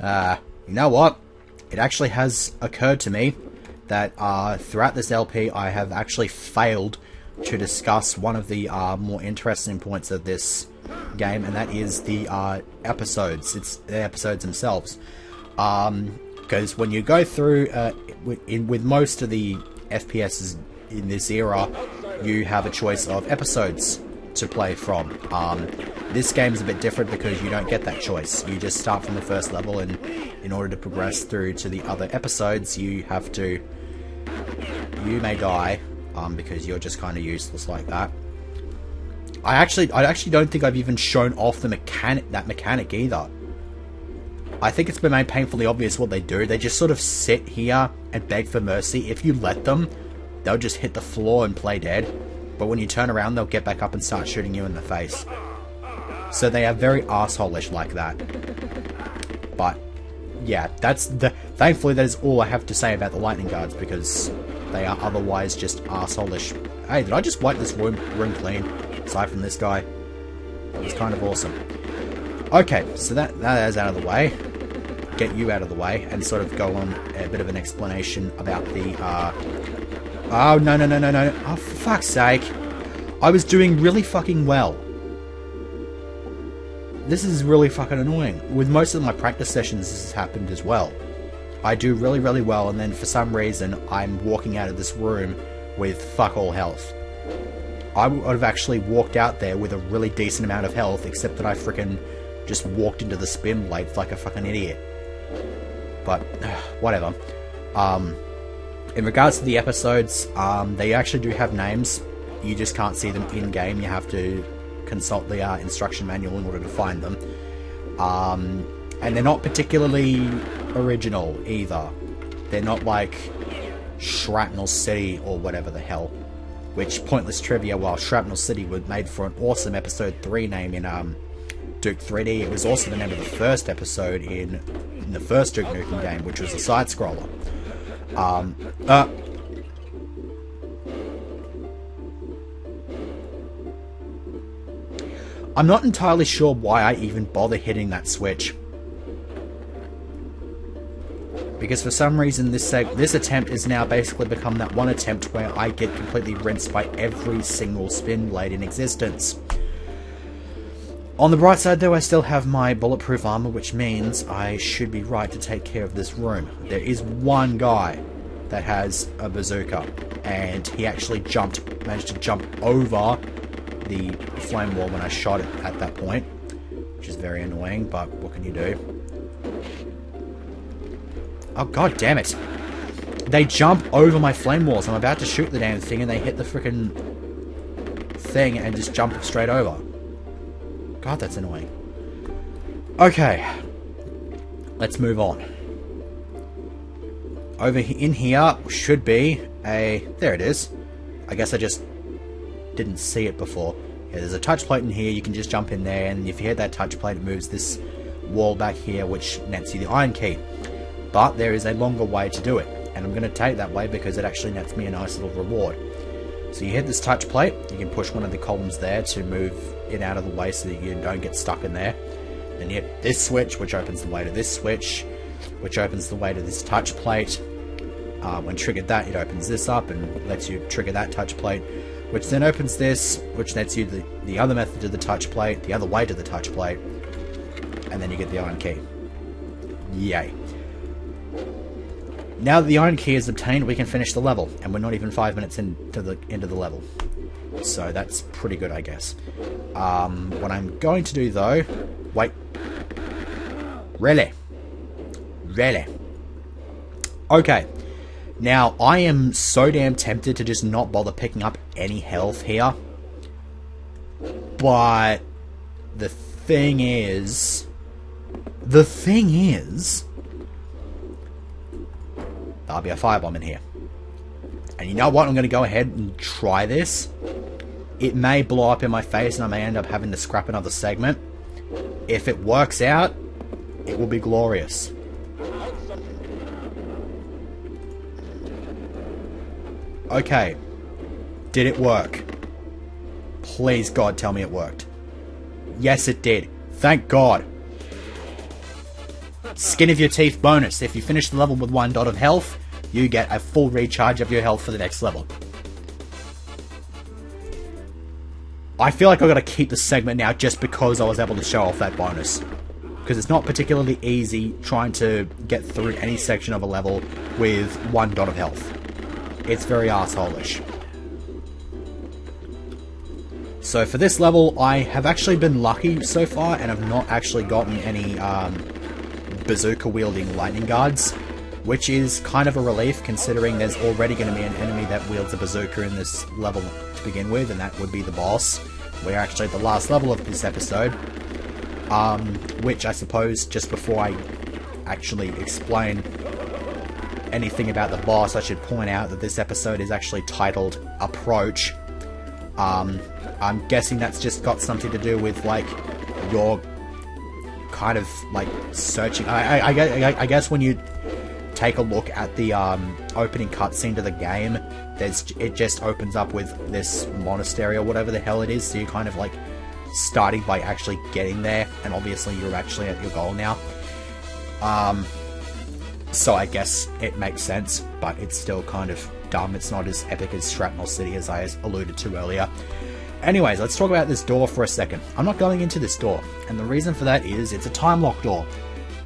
You know what? It actually has occurred to me that throughout this LP I have actually failed to discuss one of the more interesting points of this game, and that is the episodes. It's the episodes themselves. Because when you go through, with most of the FPSs in this era, you have a choice of episodes to play from. This game is a bit different because you don't get that choice. You just start from the first level, and in order to progress through to the other episodes, you may die, because you're just kind of useless like that. I actually don't think I've even shown off that mechanic either. I think it's been made painfully obvious what they do. They just sort of sit here and beg for mercy. If you let them, they'll just hit the floor and play dead. But when you turn around, they'll get back up and start shooting you in the face. So they are very arsehole-ish like that. But yeah, thankfully that is all I have to say about the lightning guards, because they are otherwise just arsehole-ish. Hey, did I just wipe this room clean? Aside from this guy. It was kind of awesome. Okay, so that is out of the way. Get you out of the way, and sort of go on a bit of an explanation about the, oh, no. Oh, for fuck's sake. I was doing really fucking well. This is really fucking annoying. With most of my practice sessions, this has happened as well. I do really, really well, and then for some reason, I'm walking out of this room with fuck all health. I would have actually walked out there with a really decent amount of health, except that I frickin' just walked into the spin blades like a fucking idiot. But, whatever. In regards to the episodes, they actually do have names. You just can't see them in-game. You have to consult the instruction manual in order to find them. And they're not particularly original either. They're not like Shrapnel City or whatever the hell. Which, pointless trivia, while Shrapnel City was made for an awesome episode 3 name in Duke 3D, it was also the name of the first episode in the first Duke Nukem game, which was a side-scroller. I'm not entirely sure why I even bother hitting that switch. Because for some reason this attempt has now basically become that one attempt where I get completely rinsed by every single spin blade in existence. On the bright side though, I still have my bulletproof armor, which means I should be right to take care of this room. There is one guy that has a bazooka, and he actually managed to jump over the flame wall when I shot it at that point, which is very annoying, but what can you do? Oh, god damn it. They jump over my flame walls. I'm about to shoot the damn thing and they hit the frickin' thing and just jump straight over. God, that's annoying. Okay. Let's move on. Over in here should be a... There it is. I guess I just didn't see it before. Yeah, there's a touch plate in here. You can just jump in there, and if you hit that touch plate, it moves this wall back here, which nets you the iron key. But there is a longer way to do it, and I'm going to take that way because it actually nets me a nice little reward. So you hit this touch plate, you can push one of the columns there to move it out of the way so that you don't get stuck in there. Then you hit this switch, which opens the way to this switch, which opens the way to this touch plate. When triggered that, it opens this up and lets you trigger that touch plate, which then opens this, which lets you the other method to the touch plate, the other way to the touch plate, and then you get the iron key. Yay. Now that the iron key is obtained, we can finish the level, and we're not even 5 minutes into the level. So that's pretty good, I guess. What I'm going to do, though... Wait. Really? Really? Okay. Now, I am so damn tempted to just not bother picking up any health here. But... The thing is... There'll be a firebomb in here. And you know what? I'm going to go ahead and try this. It may blow up in my face and I may end up having to scrap another segment. If it works out, it will be glorious. Okay. Did it work? Please, God, tell me it worked. Yes, it did. Thank God. Skin of your teeth bonus. If you finish the level with 1 dot of health, you get a full recharge of your health for the next level. I feel like I've got to keep the segment now just because I was able to show off that bonus. Because it's not particularly easy trying to get through any section of a level with 1 dot of health. It's very arsehole-ish. So for this level, I have actually been lucky so far, and I've not actually gotten any bazooka-wielding lightning guards, which is kind of a relief, considering there's already going to be an enemy that wields a bazooka in this level to begin with, and that would be the boss. We're actually at the last level of this episode, which I suppose, just before I actually explain anything about the boss, I should point out that this episode is actually titled Approach. I'm guessing that's just got something to do with, like, your kind of, like, searching. I guess when you take a look at the opening cutscene to the game, it just opens up with this monastery or whatever the hell it is, so you're kind of, like, starting by actually getting there, and obviously you're actually at your goal now. So I guess it makes sense, but it's still kind of dumb. It's not as epic as Shrapnel City, as I alluded to earlier. Anyways, let's talk about this door for a second. I'm not going into this door, and the reason for that is it's a time lock door.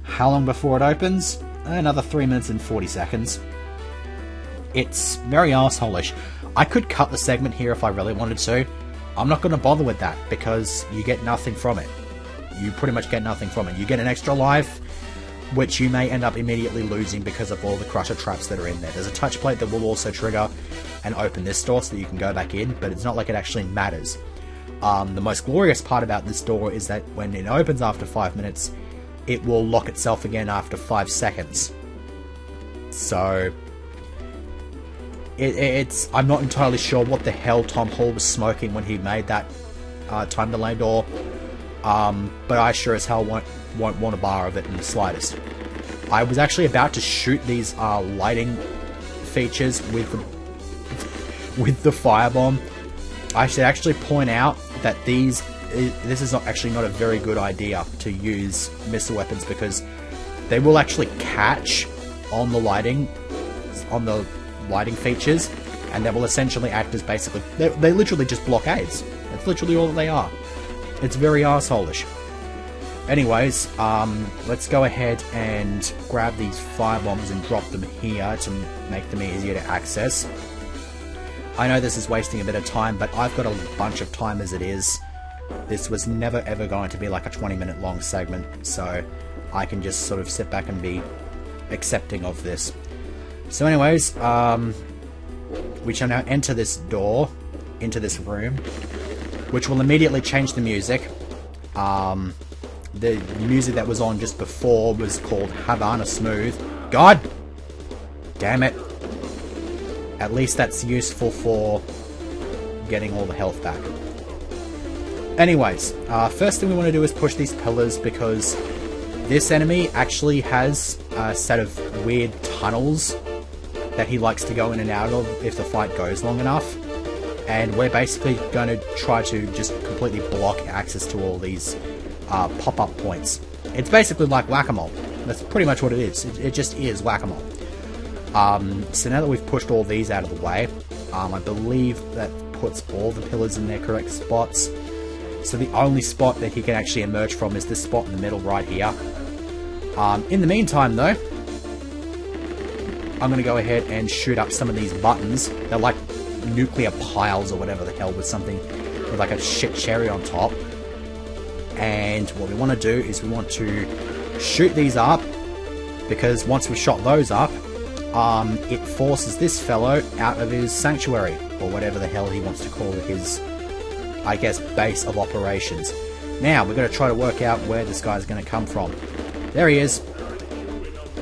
How long before it opens? Another 3 minutes and 40 seconds. It's very arsehole-ish. I could cut the segment here if I really wanted to. I'm not going to bother with that, because you get nothing from it. You pretty much get nothing from it. You get an extra life, which you may end up immediately losing because of all the crusher traps that are in there. There's a touch plate that will also trigger and open this door so that you can go back in, but it's not like it actually matters. The most glorious part about this door is that when it opens after 5 minutes, it will lock itself again after 5 seconds. So I'm not entirely sure what the hell Tom Hall was smoking when he made that time delay door, but I sure as hell won't want a bar of it in the slightest. I was actually about to shoot these lighting features with the firebomb. I should actually point out that this is not a very good idea to use missile weapons, because they will actually catch on the lighting features, and they will essentially act as basically they literally just blockades. That's literally all that they are. It's very arsehole-ish. Anyways, let's go ahead and grab these firebombs and drop them here to make them easier to access. I know this is wasting a bit of time, but I've got a bunch of time as it is. This was never ever going to be like a 20-minute long segment, so I can just sort of sit back and be accepting of this. So anyways, we shall now enter this door into this room, which will immediately change the music. The music that was on just before was called Havana Smooth. God damn it. At least that's useful for getting all the health back. Anyways, first thing we want to do is push these pillars, because this enemy actually has a set of weird tunnels that he likes to go in and out of if the fight goes long enough. And we're basically going to try to just completely block access to all these pop-up points. It's basically like Whack-A-Mole. That's pretty much what it is. It just is Whack-A-Mole. So now that we've pushed all these out of the way, I believe that puts all the pillars in their correct spots. So the only spot that he can actually emerge from is this spot in the middle right here. In the meantime though, I'm going to go ahead and shoot up some of these buttons. They're like nuclear piles or whatever the hell, with something with like a shit cherry on top. And what we want to do is we want to shoot these up, because once we've shot those up, it forces this fellow out of his sanctuary, or whatever the hell he wants to call it, his, I guess, base of operations. Now, we're going to try to work out where this guy's going to come from. There he is.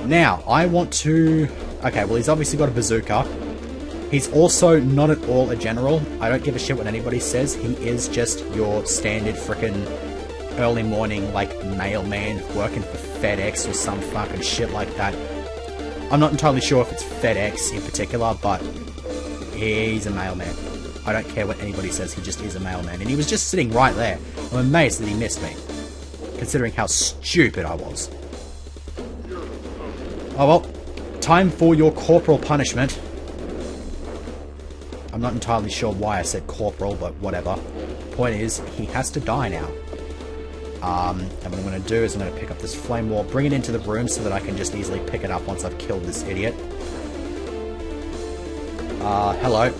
Now, I want to... Okay, well, he's obviously got a bazooka. He's also not at all a general. I don't give a shit what anybody says. He is just your standard frickin' early morning, like, mailman working for FedEx or some fucking shit like that. I'm not entirely sure if it's FedEx in particular, but he's a mailman. I don't care what anybody says, he just is a mailman. And he was just sitting right there. I'm amazed that he missed me, considering how stupid I was. Oh well, time for your corporal punishment. I'm not entirely sure why I said corporal, but whatever. Point is, he has to die now. And what I'm going to do is I'm going to pick up this flame wall, bring it into the room so that I can just easily pick it up once I've killed this idiot. Hello.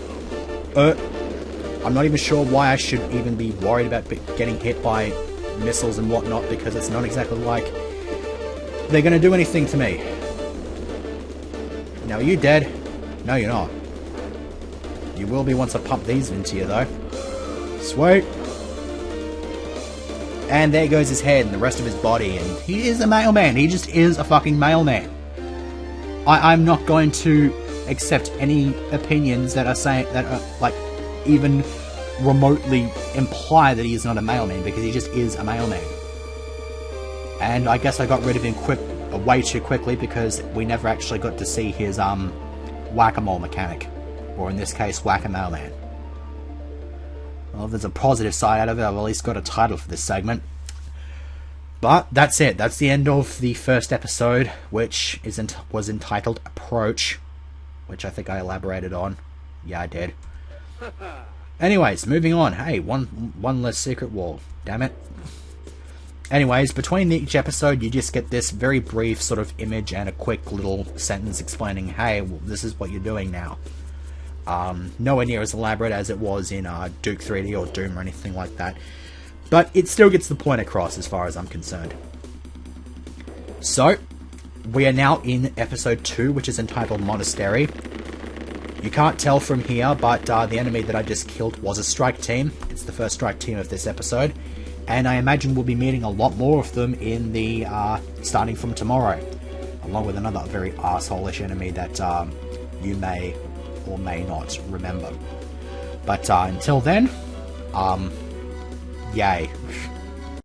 I'm not even sure why I should even be worried about getting hit by missiles and whatnot, because it's not exactly like they're going to do anything to me. Now, are you dead? No, you're not. You will be once I pump these into you, though. Sweet. And there goes his head and the rest of his body, and he is a mailman. He just is a fucking mailman. I'm not going to accept any opinions that are saying that are like even remotely imply that he is not a mailman, because he just is a mailman. And I guess I got rid of him way too quickly, because we never actually got to see his Whack-A-Mole mechanic, or in this case, Whack-A-Mailman. Well, if there's a positive side out of it, I've at least got a title for this segment. But that's it. That's the end of the first episode, which was entitled Approach, which I think I elaborated on. Yeah, I did. Anyways, moving on. Hey, one less secret wall. Damn it. Anyways, between each episode, you just get this very brief sort of image and a quick little sentence explaining, hey, well, this is what you're doing now. Nowhere near as elaborate as it was in Duke 3D or Doom or anything like that. But it still gets the point across as far as I'm concerned. So, we are now in episode 2, which is entitled Monastery. You can't tell from here, but the enemy that I just killed was a strike team. It's the first strike team of this episode. And I imagine we'll be meeting a lot more of them in the starting from tomorrow. Along with another very arsehole-ish enemy that you may or may not remember. But until then, yay.